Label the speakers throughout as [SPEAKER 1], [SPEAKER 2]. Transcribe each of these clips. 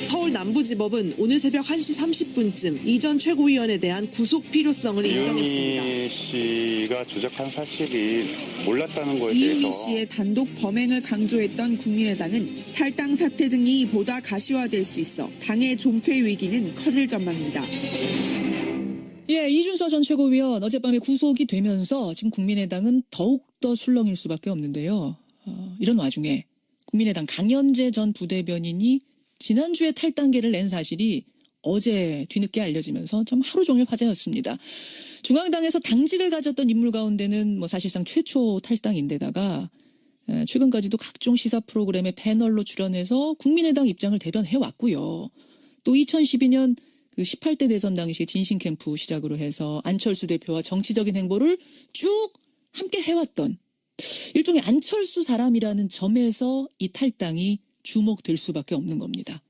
[SPEAKER 1] 서울 남부지법은 오늘 새벽 1시 30분쯤 이 전 최고위원에 대한 구속 필요성을 인정했습니다.
[SPEAKER 2] 이은희 씨가 조작한 사실이 몰랐다는 거에 대해서
[SPEAKER 3] 이은희 씨의 단독 범행을 강조했던 국민의당은 탈당 사태 등이 보다 가시화될 수 있어 당의 존폐 위기는 커질 전망입니다.
[SPEAKER 4] 예, 이준서 전 최고위원 어젯밤에 구속이 되면서 지금 국민의당은 더욱더 술렁일 수밖에 없는데요. 이런 와중에 국민의당 강현재 전 부대변인이 지난주에 탈당계를 낸 사실이 어제 뒤늦게 알려지면서 좀 하루 종일 화제였습니다. 중앙당에서 당직을 가졌던 인물 가운데는 뭐 사실상 최초 탈당인데다가 최근까지도 각종 시사 프로그램의 패널로 출연해서 국민의당 입장을 대변해왔고요. 또 2012년 그 18대 대선 당시 진신 캠프 시작으로 해서 안철수 대표와 정치적인 행보를 쭉 함께 해왔던 일종의 안철수 사람이라는 점에서 이 탈당이 주목될 수밖에 없는 겁니다.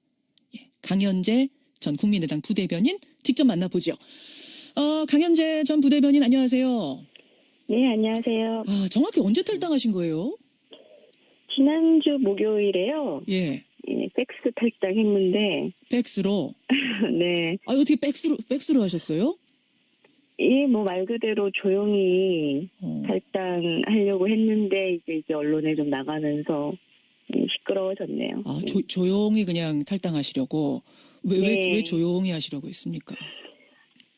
[SPEAKER 4] 예, 강현재 전 국민의당 부대변인 직접 만나보죠. 강현재 전 부대변인 안녕하세요.
[SPEAKER 5] 네, 안녕하세요.
[SPEAKER 4] 정확히 언제 탈당하신 거예요?
[SPEAKER 5] 지난주 목요일에요.
[SPEAKER 4] 예.
[SPEAKER 5] 예, 팩스 탈당했는데.
[SPEAKER 4] 팩스로?
[SPEAKER 5] 네.
[SPEAKER 4] 어떻게 팩스로 하셨어요?
[SPEAKER 5] 예, 뭐 말 그대로 조용히 탈당하려고 했는데 이제 언론에 좀 나가면서 시끄러워졌네요.
[SPEAKER 4] 조용히 그냥 탈당하시려고? 왜 조용히 하시려고 했습니까?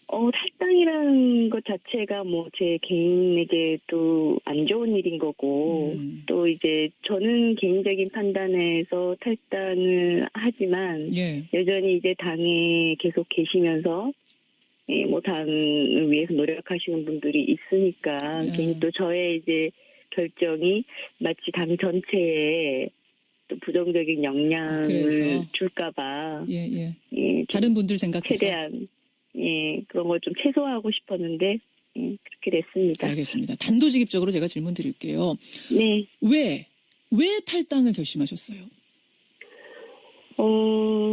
[SPEAKER 5] 탈당이라는 것 자체가 뭐 제 개인에게도 안 좋은 일인 거고, 또 이제 저는 개인적인 판단에서 탈당을 하지만,
[SPEAKER 4] 예.
[SPEAKER 5] 여전히 이제 당에 계속 계시면서, 예, 뭐 당을 위해서 노력하시는 분들이 있으니까, 괜히 또 저의 이제 결정이 마치 당 전체에 또 부정적인 영향을 줄까봐,
[SPEAKER 4] 예. 다른 분들 생각해서.
[SPEAKER 5] 최대한, 예, 그런 걸 좀 최소화하고 싶었는데, 그렇게 됐습니다.
[SPEAKER 4] 알겠습니다. 단도직입적으로 제가 질문 드릴게요.
[SPEAKER 5] 네.
[SPEAKER 4] 왜 탈당을 결심하셨어요?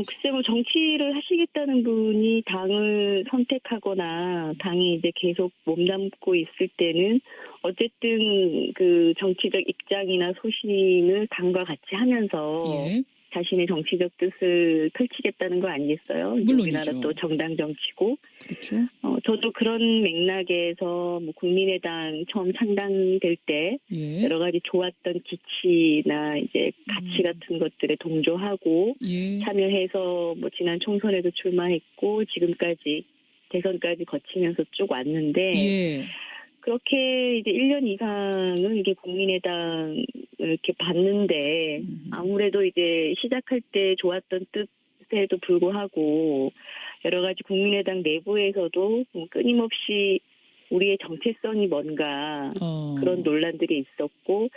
[SPEAKER 5] 글쎄 뭐 정치를 하시겠다는 분이 당을 선택하거나 당이 이제 계속 몸담고 있을 때는 어쨌든 그 정치적 입장이나 소신을 당과 같이 하면서
[SPEAKER 4] 예.
[SPEAKER 5] 자신의 정치적 뜻을 펼치겠다는 거 아니겠어요?
[SPEAKER 4] 물론이죠.
[SPEAKER 5] 우리나라 또 정당 정치고.
[SPEAKER 4] 그렇죠.
[SPEAKER 5] 저도 그런 맥락에서 뭐 국민의당 처음 창당될 때
[SPEAKER 4] 예.
[SPEAKER 5] 여러 가지 좋았던 기치나 이제 가치 같은 것들에 동조하고
[SPEAKER 4] 예.
[SPEAKER 5] 참여해서 뭐 지난 총선에도 출마했고 지금까지 대선까지 거치면서 쭉 왔는데
[SPEAKER 4] 예.
[SPEAKER 5] 그렇게 이제 1년 이상은 이게 국민의당을 이렇게 봤는데 아무래도 이제 시작할 때 좋았던 뜻에도 불구하고 여러 가지 국민의당 내부에서도 끊임없이 우리의 정체성이 뭔가 그런 논란들이 있었고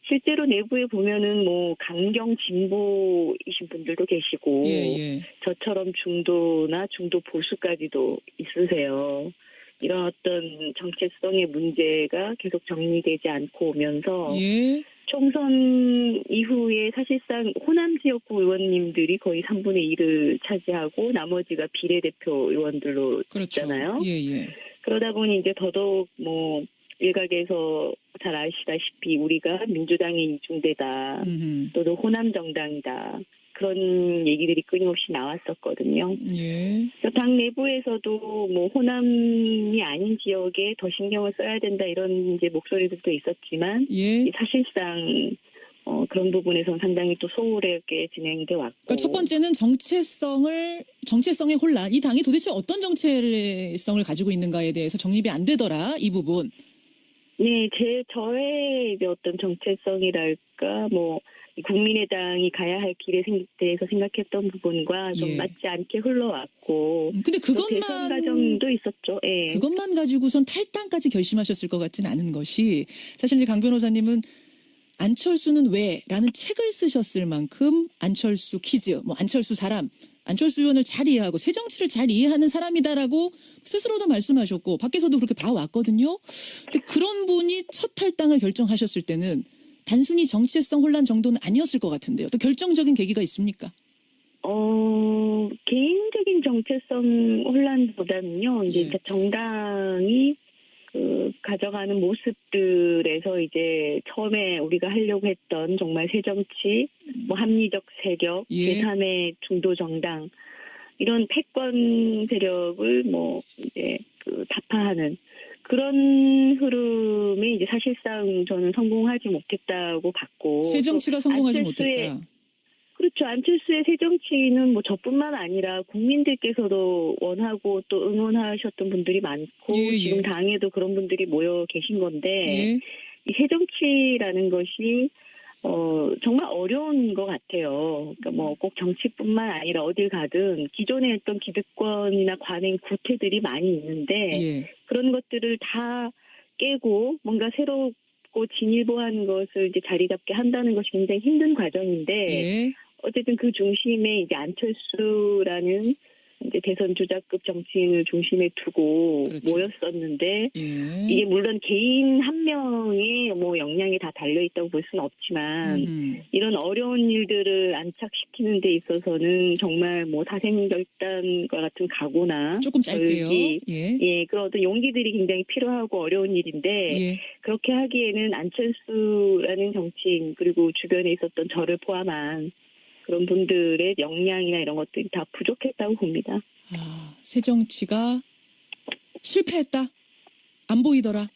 [SPEAKER 5] 실제로 내부에 보면은 뭐 강경 진보이신 분들도 계시고
[SPEAKER 4] 예.
[SPEAKER 5] 저처럼 중도나 중도 보수까지도 있으세요. 이런 어떤 정체성의 문제가 계속 정리되지 않고 오면서
[SPEAKER 4] 예.
[SPEAKER 5] 총선 이후에 사실상 호남 지역구 의원님들이 거의 3분의 1을 차지하고 나머지가 비례대표 의원들로
[SPEAKER 4] 그렇죠.
[SPEAKER 5] 있잖아요.
[SPEAKER 4] 예.
[SPEAKER 5] 그러다 보니 이제 더더욱 뭐 일각에서 잘 아시다시피 우리가 민주당의 이중대다 또는 호남 정당이다. 그런 얘기들이 끊임없이 나왔었거든요.
[SPEAKER 4] 예.
[SPEAKER 5] 당 내부에서도 뭐 호남이 아닌 지역에 더 신경을 써야 된다 이런 이제 목소리들도 있었지만
[SPEAKER 4] 예.
[SPEAKER 5] 사실상 그런 부분에서는 상당히 또 소홀하게 진행돼 왔고.
[SPEAKER 4] 그러니까 첫 번째는 정체성의 혼란. 이 당이 도대체 어떤 정체성을 가지고 있는가에 대해서 정립이 안 되더라. 이 부분.
[SPEAKER 5] 네, 저의 이제 어떤 정체성이랄까 뭐. 국민의당이 가야 할 길에 대해서 생각했던 부분과 좀 맞지 않게 흘러왔고. 근데 개선 과정도 있었죠. 예.
[SPEAKER 4] 그것만 가지고선 탈당까지 결심하셨을 것 같지는 않은 것이 사실 이제 강 변호사님은 안철수는 왜라는 책을 쓰셨을 만큼 안철수 퀴즈, 뭐 안철수 사람, 안철수 의원을 잘 이해하고 새 정치를 잘 이해하는 사람이다라고 스스로도 말씀하셨고 밖에서도 그렇게 봐왔거든요. 근데 그런 분이 첫 탈당을 결정하셨을 때는 단순히 정체성 혼란 정도는 아니었을 것 같은데요. 또 결정적인 계기가 있습니까?
[SPEAKER 5] 개인적인 정체성 혼란보다는요. 이제 정당이 가져가는 모습들에서 이제 처음에 우리가 하려고 했던 정말 새정치, 뭐 합리적 세력,
[SPEAKER 4] 예.
[SPEAKER 5] 제3의 중도 정당 이런 패권 세력을 뭐 이제 타파하는 그런 흐름에 이제 사실상 저는 성공하지 못했다고 봤고
[SPEAKER 4] 새정치가 성공하지
[SPEAKER 5] 안철수의-
[SPEAKER 4] 못했다.
[SPEAKER 5] 그렇죠. 안철수의 새정치는 뭐 저뿐만 아니라 국민들께서도 원하고 또 응원하셨던 분들이 많고
[SPEAKER 4] 예, 예.
[SPEAKER 5] 지금 당에도 그런 분들이 모여 계신 건데
[SPEAKER 4] 예.
[SPEAKER 5] 이 새정치라는 것이 정말 어려운 것 같아요. 그러니까 뭐 꼭 정치뿐만 아니라 어딜 가든 기존에 했던 기득권이나 관행 구태들이 많이 있는데
[SPEAKER 4] 예.
[SPEAKER 5] 그런 것들을 다 깨고 뭔가 새롭고 진일보한 것을 이제 자리 잡게 한다는 것이 굉장히 힘든 과정인데
[SPEAKER 4] 예.
[SPEAKER 5] 어쨌든 그 중심에 이제 안철수라는 이제 대선 주자급 정치인을 중심에 두고
[SPEAKER 4] 그렇죠.
[SPEAKER 5] 모였었는데
[SPEAKER 4] 예.
[SPEAKER 5] 이게 물론 개인 한 명의 뭐 역량이 다 달려 있다고 볼 수는 없지만 이런 어려운 일들을 안착시키는 데 있어서는 정말 뭐 사생결단과 같은 각오나
[SPEAKER 4] 조금 짧게요.
[SPEAKER 5] 결기,
[SPEAKER 4] 예.
[SPEAKER 5] 그런 어떤 용기들이 굉장히 필요하고 어려운 일인데
[SPEAKER 4] 예.
[SPEAKER 5] 그렇게 하기에는 안철수라는 정치인 그리고 주변에 있었던 저를 포함한 그런 분들의 역량이나 이런 것들이 다 부족했다고 봅니다.
[SPEAKER 4] 아, 새정치가 실패했다. 안 보이더라.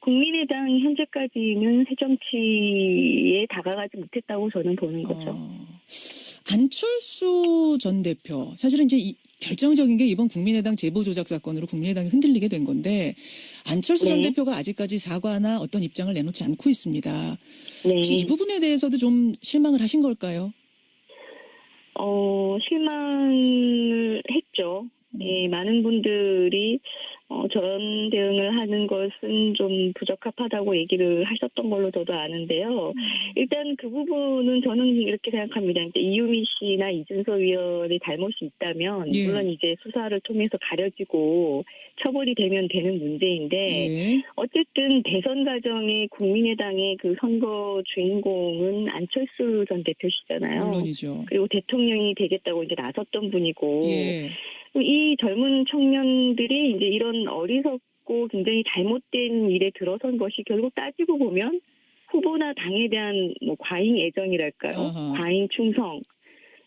[SPEAKER 5] 국민의당 현재까지는 새정치에 다가가지 못했다고 저는 보는 거죠.
[SPEAKER 4] 안철수 전 대표 사실은 이제 결정적인 게 이번 국민의당 제보 조작 사건으로 국민의당이 흔들리게 된 건데 안철수 전
[SPEAKER 5] 네.
[SPEAKER 4] 대표가 아직까지 사과나 어떤 입장을 내놓지 않고 있습니다.
[SPEAKER 5] 네.
[SPEAKER 4] 혹시 이 부분에 대해서도 좀 실망을 하신 걸까요?
[SPEAKER 5] 실망을 했죠. 예, 많은 분들이 저런 대응을 하는 것은 좀 부적합하다고 얘기를 하셨던 걸로 저도 아는데요. 일단 그 부분은 저는 이렇게 생각합니다. 이제 이유미 씨나 이준석 위원의 잘못이 있다면
[SPEAKER 4] 예.
[SPEAKER 5] 물론 이제 수사를 통해서 가려지고 처벌이 되면 되는 문제인데
[SPEAKER 4] 예.
[SPEAKER 5] 어쨌든 대선 과정에 국민의당의 그 선거 주인공은 안철수 전 대표시잖아요.
[SPEAKER 4] 물론이죠.
[SPEAKER 5] 그리고 대통령이 되겠다고 이제 나섰던 분이고
[SPEAKER 4] 예.
[SPEAKER 5] 이 젊은 청년들이 이제 이런 어리석고 굉장히 잘못된 일에 들어선 것이 결국 따지고 보면 후보나 당에 대한 뭐 과잉 애정이랄까요?
[SPEAKER 4] 아하.
[SPEAKER 5] 과잉 충성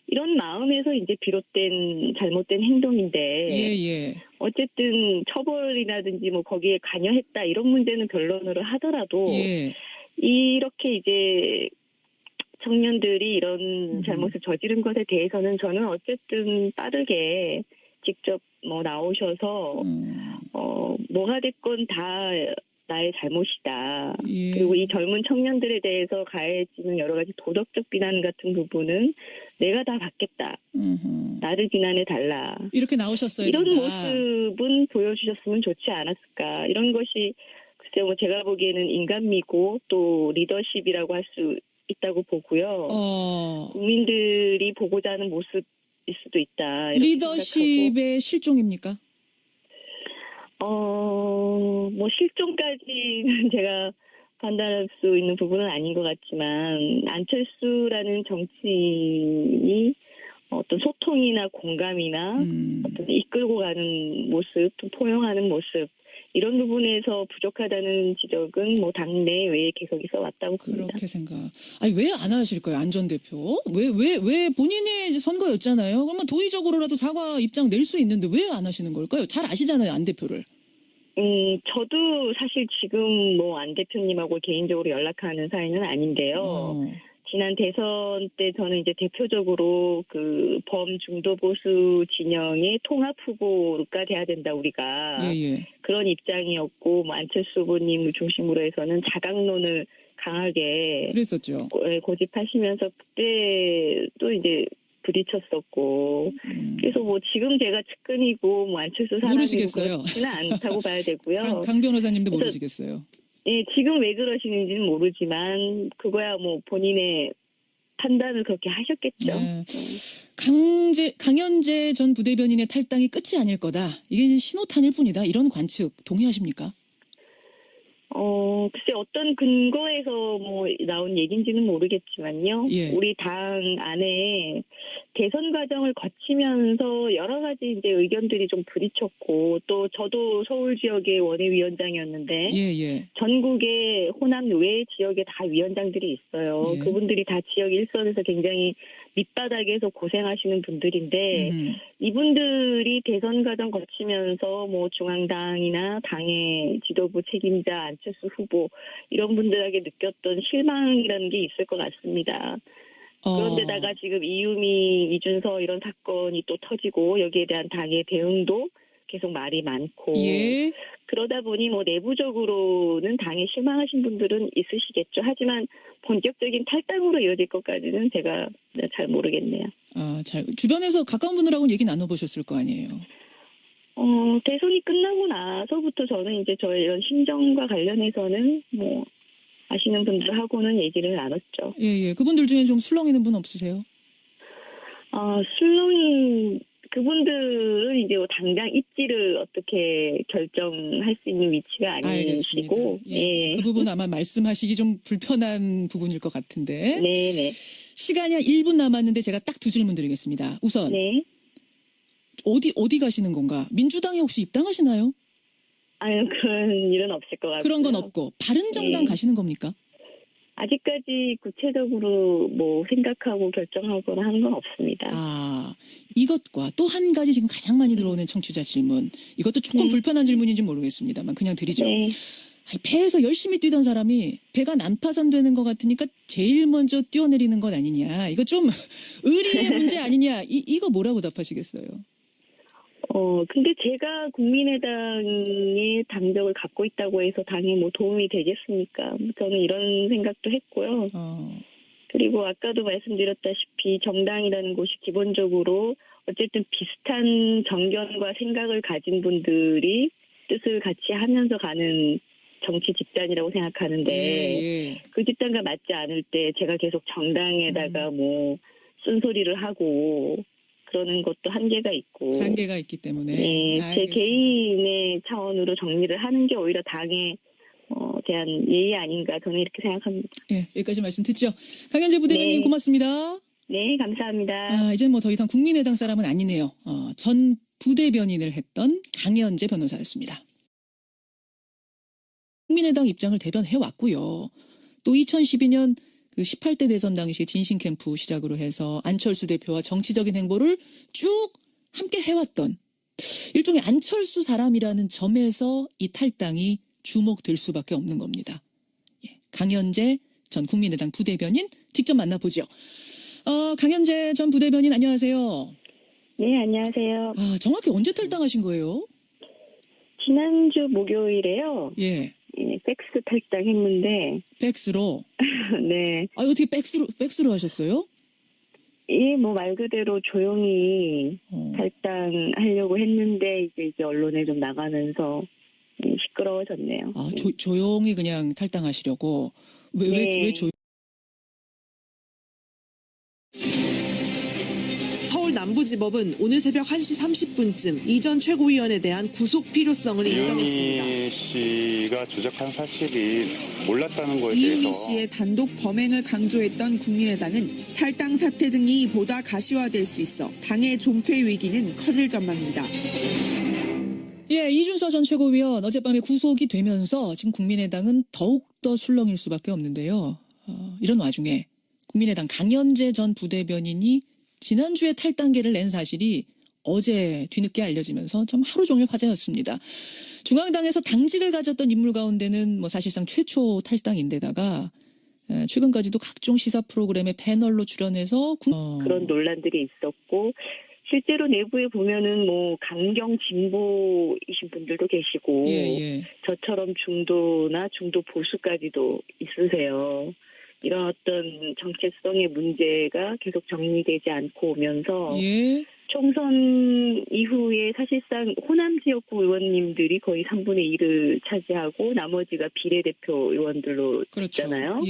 [SPEAKER 5] 이런 마음에서 이제 비롯된 잘못된 행동인데
[SPEAKER 4] 예.
[SPEAKER 5] 어쨌든 처벌이라든지 뭐 거기에 관여했다 이런 문제는 변론으로 하더라도
[SPEAKER 4] 예.
[SPEAKER 5] 이렇게 이제 청년들이 이런 잘못을 저지른 것에 대해서는 저는 어쨌든 빠르게 직접 뭐 나오셔서 뭐가 됐건 다 나의 잘못이다.
[SPEAKER 4] 예.
[SPEAKER 5] 그리고 이 젊은 청년들에 대해서 가해지는 여러 가지 도덕적 비난 같은 부분은 내가 다 받겠다. 나를 비난해 달라.
[SPEAKER 4] 이렇게 나오셨어야
[SPEAKER 5] 이런
[SPEAKER 4] 된다.
[SPEAKER 5] 모습은 보여주셨으면 좋지 않았을까. 이런 것이 글쎄 뭐 제가 보기에는 인간미고 또 리더십이라고 할 수 있다고 보고요. 국민들이 보고자 하는 모습일 수도 있다. 이렇게
[SPEAKER 4] 리더십의 실종입니까?
[SPEAKER 5] 뭐 실종까지는 제가 판단할 수 있는 부분은 아닌 것 같지만 안철수라는 정치인이 어떤 소통이나 공감이나 어떤 이끌고 가는 모습, 또 포용하는 모습 이런 부분에서 부족하다는 지적은 뭐 당내 외에 계속 있어 왔다고 봅니다.
[SPEAKER 4] 그렇게 생각. 아니 왜 안 하실까요, 안 전 대표? 왜 본인의 이제 선거였잖아요. 그러면 도의적으로라도 사과 입장 낼 수 있는데 왜 안 하시는 걸까요? 잘 아시잖아요, 안 대표를.
[SPEAKER 5] 저도 사실 지금 뭐 안 대표님하고 개인적으로 연락하는 사이는 아닌데요. 지난 대선 때 저는 이제 대표적으로 그 범중도 보수 진영의 통합 후보가 돼야 된다 우리가
[SPEAKER 4] 예.
[SPEAKER 5] 그런 입장이었고 뭐 안철수 후보님을 중심으로 해서는 자강론을 강하게
[SPEAKER 4] 그랬었죠.
[SPEAKER 5] 고집하시면서 그때 또 이제 부딪혔었고 그래서 뭐 지금 제가 측근이고 뭐 안철수 사람이고
[SPEAKER 4] 모르시겠어요.
[SPEAKER 5] 그렇지는 않다고 봐야 되고요.
[SPEAKER 4] 강 변호사님도
[SPEAKER 5] 그래서
[SPEAKER 4] 모르시겠어요.
[SPEAKER 5] 예, 지금 왜 그러시는지는 모르지만 그거야 뭐 본인의 판단을 그렇게 하셨겠죠.
[SPEAKER 4] 강현재 전 부대변인의 탈당이 끝이 아닐 거다. 이게 신호탄일 뿐이다. 이런 관측 동의하십니까?
[SPEAKER 5] 글쎄 어떤 근거에서 뭐 나온 얘기인지는 모르겠지만요.
[SPEAKER 4] 예.
[SPEAKER 5] 우리 당 안에 대선 과정을 거치면서 여러 가지 이제 의견들이 좀 부딪혔고 또 저도 서울 지역의 원외위원장이었는데
[SPEAKER 4] 예.
[SPEAKER 5] 전국의 호남 외 지역에 다 위원장들이 있어요.
[SPEAKER 4] 예.
[SPEAKER 5] 그분들이 다 지역 일선에서 굉장히 밑바닥에서 고생하시는 분들인데 이분들이 대선 과정 거치면서 뭐 중앙당이나 당의 지도부 책임자 안철수 후보 이런 분들에게 느꼈던 실망이라는 게 있을 것 같습니다. 그런데다가 지금 이유미, 이준서 이런 사건이 또 터지고 여기에 대한 당의 대응도 계속 말이 많고
[SPEAKER 4] 예.
[SPEAKER 5] 그러다 보니 뭐 내부적으로는 당에 실망하신 분들은 있으시겠죠. 하지만 본격적인 탈당으로 이어질 것까지는 제가 잘 모르겠네요.
[SPEAKER 4] 주변에서 가까운 분들하고는 얘기 나눠보셨을 거 아니에요?
[SPEAKER 5] 대선이 끝나고 나서부터 저는 이제 저의 이런 심정과 관련해서는 뭐 아시는 분들하고는 얘기를 나눴죠.
[SPEAKER 4] 예. 그분들 중에 좀 술렁이는 분 없으세요?
[SPEAKER 5] 술렁이 그분들은 이제 당장 입지를 어떻게 결정할 수 있는 위치가 아니시고,
[SPEAKER 4] 알겠습니다. 예. 그 부분 아마 말씀하시기 좀 불편한 부분일 것 같은데.
[SPEAKER 5] 네네.
[SPEAKER 4] 시간이 한 1분 남았는데 제가 딱 두 질문 드리겠습니다. 우선
[SPEAKER 5] 네.
[SPEAKER 4] 어디 가시는 건가? 민주당에 혹시 입당하시나요?
[SPEAKER 5] 아유, 그런 일은 없을 것 같고요.
[SPEAKER 4] 그런 건 없고 바른정당
[SPEAKER 5] 네.
[SPEAKER 4] 가시는 겁니까?
[SPEAKER 5] 아직까지 구체적으로 뭐 생각하고 결정하거나 하는 건 없습니다.
[SPEAKER 4] 이것과 또 한 가지 지금 가장 많이 들어오는 청취자 질문. 이것도 조금 불편한 질문인지 모르겠습니다만 그냥 드리죠.
[SPEAKER 5] 네.
[SPEAKER 4] 배에서 열심히 뛰던 사람이 배가 난파선되는 것 같으니까 제일 먼저 뛰어내리는 것 아니냐. 이거 좀 의리의 문제 아니냐. 이거 뭐라고 답하시겠어요?
[SPEAKER 5] 근데 제가 국민의당의 당적을 갖고 있다고 해서 당에 뭐 도움이 되겠습니까? 저는 이런 생각도 했고요. 그리고 아까도 말씀드렸다시피 정당이라는 곳이 기본적으로 어쨌든 비슷한 정견과 생각을 가진 분들이 뜻을 같이 하면서 가는 정치 집단이라고 생각하는데
[SPEAKER 4] 예.
[SPEAKER 5] 그 집단과 맞지 않을 때 제가 계속 정당에다가 뭐 쓴소리를 하고 그러는 것도 한계가 있고.
[SPEAKER 4] 한계가 있기 때문에.
[SPEAKER 5] 네, 제
[SPEAKER 4] 알겠습니다.
[SPEAKER 5] 개인의 차원으로 정리를 하는 게 오히려 당에 대한 예의 아닌가 저는 이렇게 생각합니다.
[SPEAKER 4] 예, 여기까지 말씀 듣죠. 강현재 부대변인
[SPEAKER 5] 네.
[SPEAKER 4] 고맙습니다.
[SPEAKER 5] 네, 감사합니다.
[SPEAKER 4] 이제 뭐 더 이상 국민의당 사람은 아니네요. 전 부대변인을 했던 강현재 변호사였습니다. 국민의당 입장을 대변해 왔고요. 또 2012년 그 18대 대선 당시 진신 캠프 시작으로 해서 안철수 대표와 정치적인 행보를 쭉 함께 해왔던 일종의 안철수 사람이라는 점에서 이 탈당이 주목될 수밖에 없는 겁니다. 예, 강현재 전 국민의당 부대변인 직접 만나보죠. 강현재 전 부대변인 안녕하세요.
[SPEAKER 5] 네, 안녕하세요.
[SPEAKER 4] 정확히 언제 탈당하신 거예요?
[SPEAKER 5] 지난주 목요일에요.
[SPEAKER 4] 예.
[SPEAKER 5] 팩스 탈당했는데.
[SPEAKER 4] 백스로.
[SPEAKER 5] 네.
[SPEAKER 4] 어떻게 백스로 하셨어요?
[SPEAKER 5] 예, 뭐 말 그대로 조용히 탈당하려고 했는데 이제 언론에 좀 나가면서 시끄러워졌네요.
[SPEAKER 4] 조용히 그냥 탈당하시려고. 왜 조용히?
[SPEAKER 1] 서울 남부지법은 오늘 새벽 1시 30분쯤 이 전 최고위원에 대한 구속 필요성을 인정했습니다.
[SPEAKER 2] 이유미 씨가 조작한 사실이 몰랐다는 거에
[SPEAKER 3] 이유미
[SPEAKER 2] 대해서
[SPEAKER 3] 씨의 단독 범행을 강조했던 국민의당은 탈당 사태 등이 보다 가시화될 수 있어 당의 존폐 위기는 커질 전망입니다.
[SPEAKER 4] 예, 이준서 전 최고위원 어젯밤에 구속이 되면서 지금 국민의당은 더욱더 술렁일 수밖에 없는데요. 이런 와중에 국민의당 강현재 전 부대변인이 지난주에 탈당계를 낸 사실이 어제 뒤늦게 알려지면서 좀 하루 종일 화제였습니다. 중앙당에서 당직을 가졌던 인물 가운데는 뭐 사실상 최초 탈당인데다가 최근까지도 각종 시사 프로그램에 패널로 출연해서
[SPEAKER 5] 그런 논란들이 있었고 실제로 내부에 보면은 뭐 강경 진보이신 분들도 계시고 저처럼 중도나 중도 보수까지도 있으세요. 이런 어떤 정체성의 문제가 계속 정리되지 않고 오면서 총선 이후에 사실상 호남 지역구 의원님들이 거의 3분의 1을 차지하고 나머지가 비례대표 의원들로 있잖아요.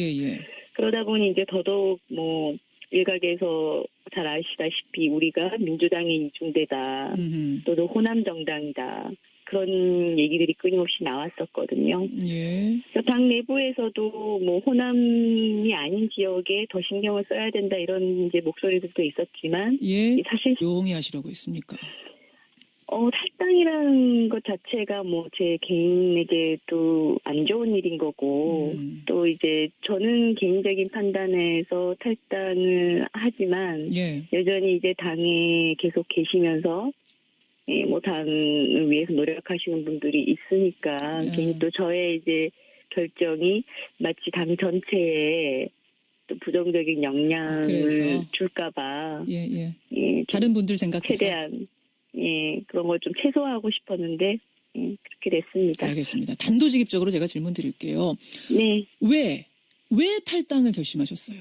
[SPEAKER 5] 그러다 보니 이제 더더욱 뭐 일각에서 잘 아시다시피 우리가 민주당의 이중대다 또는 호남 정당이다 그런 얘기들이 끊임없이 나왔었거든요.
[SPEAKER 4] 예.
[SPEAKER 5] 그래서 당 내부에서도 뭐 호남이 아닌 지역에 더 신경을 써야 된다 이런 이제 목소리들도 있었지만
[SPEAKER 4] 예.
[SPEAKER 5] 사실
[SPEAKER 4] 조용히 하시려고 했습니까?
[SPEAKER 5] 탈당이라는 것 자체가 뭐 제 개인에게도 안 좋은 일인 거고 또 이제 저는 개인적인 판단에서 탈당을 하지만
[SPEAKER 4] 예.
[SPEAKER 5] 여전히 이제 당에 계속 계시면서 뭐 당을 위해서 노력하시는 분들이 있으니까 괜히 또 저의 이제 결정이 마치 당 전체에 또 부정적인 영향을
[SPEAKER 4] 그래서?
[SPEAKER 5] 줄까봐
[SPEAKER 4] 예, 예.
[SPEAKER 5] 좀
[SPEAKER 4] 다른 분들 생각해서.
[SPEAKER 5] 최대한 그런 걸 좀 최소화하고 싶었는데 그렇게 됐습니다.
[SPEAKER 4] 알겠습니다. 단도직입적으로 제가 질문 드릴게요.
[SPEAKER 5] 네.
[SPEAKER 4] 왜 탈당을 결심하셨어요?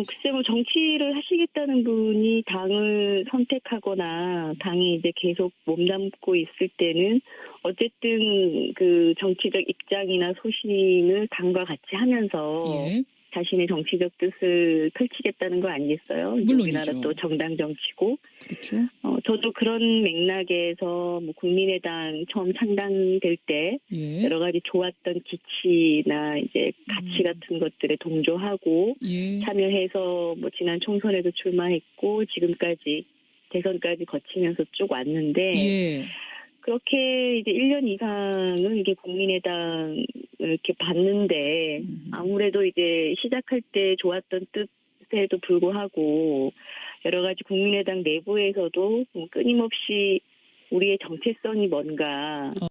[SPEAKER 5] 글쎄 뭐 정치를 하시겠다는 분이 당을 선택하거나 당이 이제 계속 몸담고 있을 때는 어쨌든 그 정치적 입장이나 소신을 당과 같이 하면서
[SPEAKER 4] 예.
[SPEAKER 5] 자신의 정치적 뜻을 펼치겠다는 거 아니겠어요?
[SPEAKER 4] 물론이죠.
[SPEAKER 5] 우리나라 또 정당 정치고.
[SPEAKER 4] 그렇죠.
[SPEAKER 5] 저도 그런 맥락에서 뭐 국민의당 처음 창당될 때
[SPEAKER 4] 예.
[SPEAKER 5] 여러 가지 좋았던 기치나 이제 가치 같은 것들에 동조하고
[SPEAKER 4] 예.
[SPEAKER 5] 참여해서 뭐 지난 총선에도 출마했고 지금까지 대선까지 거치면서 쭉 왔는데
[SPEAKER 4] 예.
[SPEAKER 5] 그렇게 이제 1년 이상을 이게 국민의당을 이렇게 봤는데 아무래도 이제 시작할 때 좋았던 뜻에도 불구하고 여러 가지 국민의당 내부에서도 끊임없이 우리의 정체성이 뭔가